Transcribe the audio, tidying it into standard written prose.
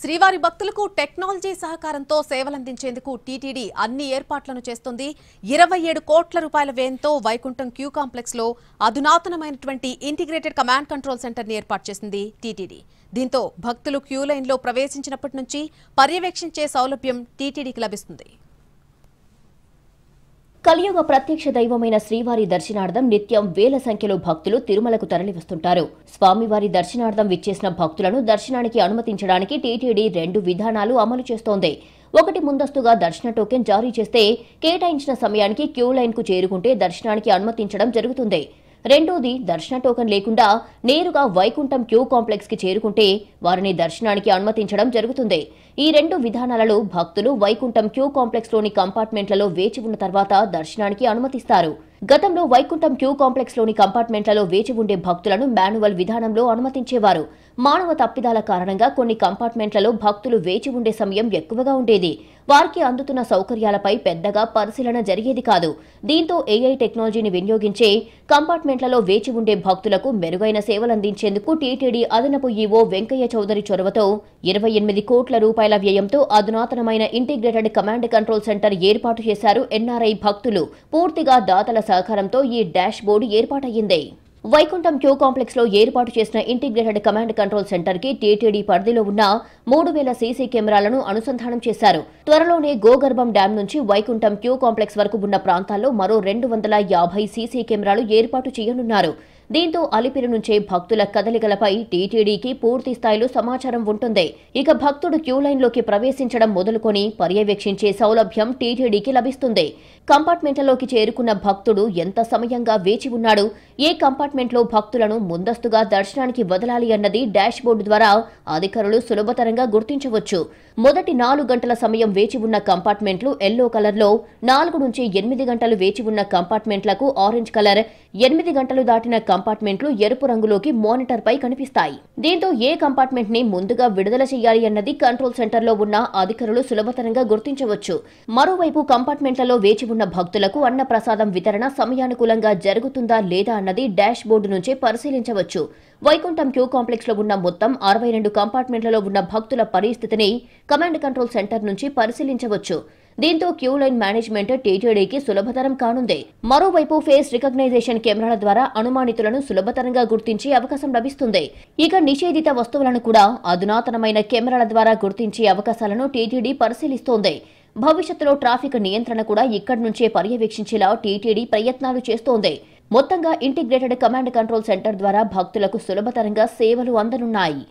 శ్రీవారి భక్తులకు టెక్నాలజీ సహకారంతో సేవలందించేందుకు టీటీడీ అన్ని ఏర్పాట్లను చేస్తుంది. 27 కోట్ల రూపాయల వ్యయంతో వైకుంఠం క్యూ కాంప్లెక్స్ లో అధునాతనమైనటువంటి ఇంటిగ్రేటెడ్ కమాండ్ కంట్రోల్ సెంటర్ ని ఏర్పాటు చేసింది టీటీడీ. దీంతో భక్తులు క్యూ లైన్ లో ప్రవేశించినప్పటి నుంచి పర్యవేక్షించే సౌలభ్యం టీటీడీకి లభిస్తుంది. కలియుగ ప్రత్యక్ష దైవమైన శ్రీవారి దర్శనార్థం నిత్యం వేల సంఖ్యలో భక్తులు తిరుమలకు తరలివస్తుంటారు. స్వామివారి దర్శనార్థం విచ్చేసిన భక్తులను దర్శనానికి అనుమతించడానికి టీటీడీ 2 విధానాలు అమలు చేస్తోంది. ఒకటి, ముందస్తుగా దర్శన టోకెన్ జారీ చేస్తే కేటాయించిన సమయానికి క్యూ లైన్ కు చేరుకుంటే దర్శనానికి అనుమతించడం జరుగుతుంది. రెండోది, దర్శన టోకెన్ లేకుండా నేరుగా వైకుంఠం క్యూ కాంప్లెక్స్ కి చేరుకుంటే వారిని దర్శనానికి అనుమతించడం జరుగుతుంది. ఈ 2 విధానాలలో భక్తులు వైకుంఠం క్యూ కాంప్లెక్స్ లోని కంపార్ట్మెంట్లలో వేచి ఉన్న తర్వాత దర్శనానికి అనుమతిస్తారు. గతంలో వైకుంఠం క్యూ కాంప్లెక్స్ లోని కంపార్ట్మెంట్లలో వేచి ఉండే భక్తులను మాన్యువల్ విధానంలో అనుమతించేవారు. మానవ తప్పిదాల కారణంగా కొన్ని కంపార్ట్మెంట్లలో భక్తులు వేచి ఉండే సమయం ఎక్కువగా ఉండేది. వారికి అందుతున్న సౌకర్యాలపై పెద్దగా పరిశీలన జరిగేది కాదు. దీంతో ఏఐ టెక్నాలజీని వినియోగించే కంపార్ట్మెంట్లలో వేచి ఉండే భక్తులకు మెరుగైన సేవలందించేందుకు టీటీడీ అదనపు ఈవో వెంకయ్య చౌదరి చొరవతో 28 కోట్ల రూపాయల వ్యయంతో అధునాతనమైన ఇంటిగ్రేటెడ్ కమాండ్ కంట్రోల్ సెంటర్ ఏర్పాటు చేశారు ఎన్ఆర్ఐ భక్తులు. పూర్తిగా దాతల సహకారంతో ఈ డాష్ బోర్డు ఏర్పాటయ్యింది. వైకుంఠం క్యూ కాంప్లెక్స్ లో ఏర్పాటు చేసిన ఇంటిగ్రేటెడ్ కమాండ్ కంట్రోల్ సెంటర్ కి టీటీడీ పరిధిలో ఉన్న 3000 సీసీ కెమెరాలను అనుసంధానం చేశారు. త్వరలోనే గోగర్భం డ్యాం నుంచి వైకుంఠం క్యూ కాంప్లెక్స్ వరకు ఉన్న ప్రాంతాల్లో మరో 250 సీసీ కెమెరాలు ఏర్పాటు చేయనున్నారు. దీంతో అలిపిరి నుంచే భక్తుల కదలికలపై టీటీడీకి పూర్తి స్థాయిలో సమాచారం ఉంటుంది. ఇక భక్తుడు క్యూ లైన్లోకి ప్రవేశించడం మొదలుకొని పర్యవేక్షించే సౌలభ్యం టీటీడీకి లభిస్తుంది. కంపార్ట్మెంట్లలోకి చేరుకున్న భక్తుడు ఎంత సమయంగా వేచి ఉన్నాడు, ఏ కంపార్ట్మెంట్లో భక్తులను ముందస్తుగా దర్శనానికి వదలాలి అన్నది డాష్ బోర్డు ద్వారా అధికారులు సులభతరంగా గుర్తించవచ్చు. మొదటి 4 గంటల సమయం వేచి ఉన్న కంపార్ట్మెంట్లు ఎల్లో కలర్లో, 4 నుంచి 8 గంటలు వేచి ఉన్న కంపార్ట్మెంట్లకు ఆరెంజ్ కలర్, 8 గంటలు దాటిన కంపార్ట్మెంట్లు ఎరుపు రంగులోకి మానిటర్ పై కనిపిస్తాయి. దీంతో ఏ కంపార్ట్మెంట్ ని ముందుగా విడుదల చేయాలి అన్నది కంట్రోల్ సెంటర్ లో ఉన్న అధికారులు సులభతరంగా గుర్తించవచ్చు. మరోవైపు కంపార్ట్మెంట్లలో వేచి ఉన్న భక్తులకు అన్న ప్రసాదం వితరణ సమయానుకూలంగా జరుగుతుందా లేదా అన్నది డాష్ బోర్డు నుంచే పరిశీలించవచ్చు. వైకుంఠం క్యూ కాంప్లెక్స్ లో ఉన్న మొత్తం 62 కంపార్ట్మెంట్లలో ఉన్న భక్తుల పరిస్థితిని కమాండ్ కంట్రోల్ సెంటర్ నుంచి పరిశీలించవచ్చు. దీంతో క్యూ లైన్ మేనేజ్మెంట్ టీటీడీకి సులభతరం కానుంది. మరోవైపు ఫేస్ రికగ్నైజేషన్ కెమెరాల ద్వారా అనుమానితులను సులభతరంగా గుర్తించే అవకాశం లభిస్తుంది. ఇక నిషేధిత వస్తువులను కూడా అధునాతనమైన కెమెరాల ద్వారా గుర్తించే అవకాశాలను టీటీడీ పరిశీలిస్తోంది. భవిష్యత్తులో ట్రాఫిక్ నియంత్రణ కూడా ఇక్కడి నుంచే పర్యవేక్షించేలా టీటీడీ ప్రయత్నాలు చేస్తోంది. మొత్తంగా ఇంటిగ్రేటెడ్ కమాండ్ కంట్రోల్ సెంటర్ ద్వారా భక్తులకు సులభతరంగా సేవలు అందనున్నాయి.